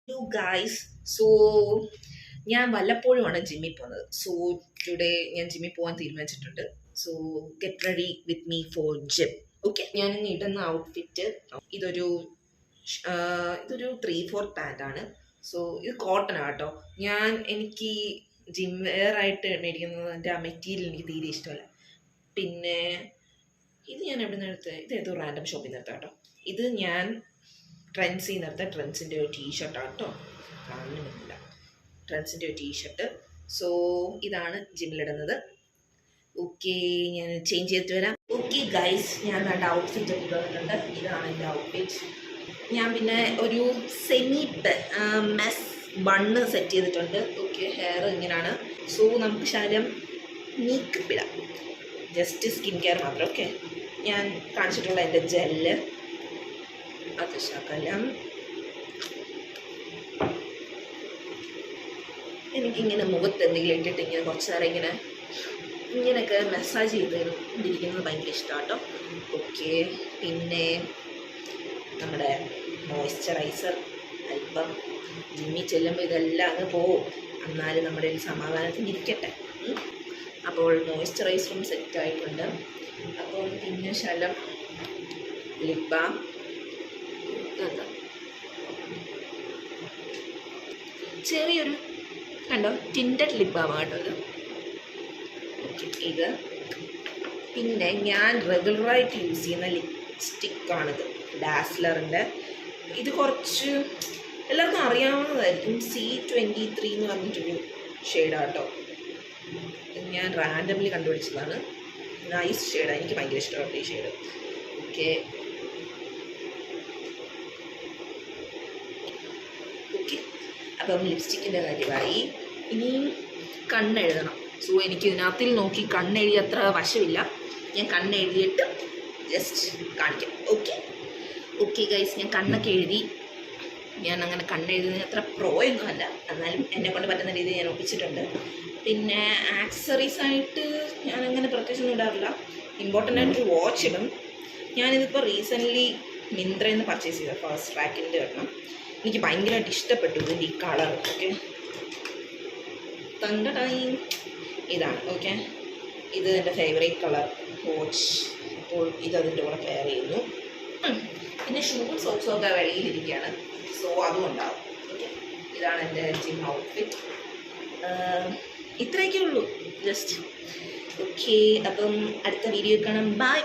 Hello guys. So ഞാൻ വല്ലപ്പോഴുമാണ് ജിമ്മിൽ പോകുന്നത്. സോ ടുഡേ ഞാൻ ജിമ്മിൽ പോകാൻ തീരുമാനിച്ചിട്ടുണ്ട്. So get ready with me for gym. Okay, ഞാൻ ഇന്ന് ഇടുന്ന ഔട്ട്ഫിറ്റ് ഇതൊരു 3/4 പാൻറ്റാണ്. സോ ഇത് കോട്ടൺ ആട്ടോ. എനിക്ക് ജിം വെയർ ആയിട്ട് മേടിക്കുന്നതിൻ്റെ ആ മെറ്റീരിയൽ എനിക്ക് തീരെ ഇഷ്ടമല്ല. പിന്നെ ഇത് ഞാൻ എവിടെ നിന്ന് എടുത്തത്? ഇത് ഏതോ റാൻഡം ഷോപ്പിൽ നിന്ന് എടുത്താൽ കേട്ടോ. ഇത് ഞാൻ ട്രെൻഡ്സിൽ നിന്ന് എടുത്ത ട്രെൻഡ്സിൻ്റെ ഒരു ടീഷർട്ടാണ് കേട്ടോ. കാണുന്നില്ല, ട്രെൻഡ്സിൻ്റെ ഒരു ടീഷർട്ട്. സോ ഇതാണ് ജിമ്മിലിടുന്നത്. ഓക്കെ, ഞാൻ ചേഞ്ച് ചെയ്തിട്ട് വരാം. ഓക്കെ ഗൈസ്, ഞാൻ നല്ല ഔട്ട്ഫിറ്റ് ഒക്കെ ഇട്ടിട്ടുണ്ട്. ഇതാണ് എൻ്റെ ഔട്ട്ഫിറ്റ്. ഞാൻ പിന്നെ ഒരു സെമി മെസ് ബണ്ണ് സെറ്റ് ചെയ്തിട്ടുണ്ട്. ഓക്കെ, ഹെയർ ഇങ്ങനെയാണ്. സോ നമുക്ക് ശകലം മേക്കപ്പ് ഇടാം, ജസ്റ്റ് സ്കിൻ കെയർ മാത്രം. ഓക്കെ, ഞാൻ കാണിച്ചിട്ടുള്ള എൻ്റെ ജെല്ല് അത് ശകലം എനിക്കിങ്ങനെ മുഖത്ത് എന്തെങ്കിലും ഇട്ടിട്ട് ഇങ്ങനെ കുറച്ച് നേരം ഇങ്ങനെയൊക്കെ മസാജ് ചെയ്തിരിക്കുന്നത് ഭയങ്കര ഇഷ്ടമാണ് കേട്ടോ. ഓക്കെ, പിന്നെ നമ്മുടെ മോയ്സ്ചറൈസർ അല്പം ജിമ്മിൽ ചെല്ലുമ്പോൾ ഇതെല്ലാം അങ്ങ് പോവും, എന്നാലും നമ്മുടെ ഒരു സമാധാനത്തിന് ഇരിക്കട്ടെ. അപ്പോൾ മോയ്സ്ചറൈസറും സെറ്റായിട്ടുണ്ട്. അപ്പം പിന്നെ ശകലം ലിപ് ബാം, ചെറിയൊരു കണ്ടോ ടിൻറ്റഡ് ലിപ് ബാം കേട്ടോ ഇത്. ഓക്കെ, ഇത് പിന്നെ ഞാൻ റെഗുലറായിട്ട് യൂസ് ചെയ്യുന്ന ലിപ്സ്റ്റിക്കാണിത്, ഡാസ്ലറിൻ്റെ. ഇത് കുറച്ച് എല്ലാവർക്കും അറിയാവുന്നതായിരിക്കും, C23 എന്ന് പറഞ്ഞിട്ടൊരു ഷെയ്ഡാണ് കേട്ടോ. ഞാൻ റാൻഡംലി കണ്ടുപിടിച്ചതാണ്. നൈസ് ഷെയ്ഡാണ്, എനിക്ക് ഭയങ്കര ഇഷ്ടമാണ് ഈ ഷെയ്ഡ്. ഓക്കെ, അപ്പം ലിപ്സ്റ്റിക്കിൻ്റെ കാര്യമായി. ഇനിയും കണ്ണെഴുതണം. സോ എനിക്ക് ഇതിനകത്തിൽ നോക്കി കണ്ണെഴുതി അത്ര വശമില്ല. ഞാൻ കണ്ണെഴുതിയിട്ട് ജസ്റ്റ് കാണിക്കാം. ഓക്കെ ഗൈസ്, ഞാൻ കണ്ണൊക്കെ എഴുതി. ഞാൻ അങ്ങനെ കണ്ണെഴുതുന്നതിന് അത്ര പ്രോയൊന്നും അല്ല, എന്നാലും എന്നെക്കൊണ്ട് പറ്റുന്ന രീതിയിൽ ഞാൻ ഒപ്പിച്ചിട്ടുണ്ട്. പിന്നെ ആക്സസറീസായിട്ട് ഞാനങ്ങനെ പ്രത്യേകിച്ചൊന്നും ഇടാറില്ല. ഇമ്പോർട്ടൻ്റ് ആയിട്ടൊരു വാച്ച് ഇടും. ഞാനിതിപ്പോൾ റീസെൻ്റ്ലി മിന്ത്രയിൽ നിന്ന് പർച്ചേസ് ചെയ്ത ഫസ്റ്റ് ട്രാക്കിൻ്റെ ഇടണം. എനിക്ക് ഭയങ്കരമായിട്ട് ഇഷ്ടപ്പെട്ടു ഇതിൻ്റെ ഈ കളർ. ഓക്കെ, ഇതാണ്. ഓക്കെ, ഇത് എൻ്റെ ഫേവറേറ്റ് കളർ വാച്ച്. അപ്പോൾ ഇതതിൻ്റെ കൂടെ പെയർ ചെയ്യുന്നു. പിന്നെ ഷൂസും സോക്സും ഒക്കെ വെളിയിലിരിക്കുകയാണ്, സോ അതും ഉണ്ടാവും. ഓക്കെ, ഇതാണ് എൻ്റെ ജിം ഔട്ട്ഫിറ്റ്. ഇത്രയൊക്കെ ഉള്ളൂ ജസ്റ്റ്. ഓക്കെ, അപ്പം അടുത്ത വീഡിയോ കാണാം. ബൈ.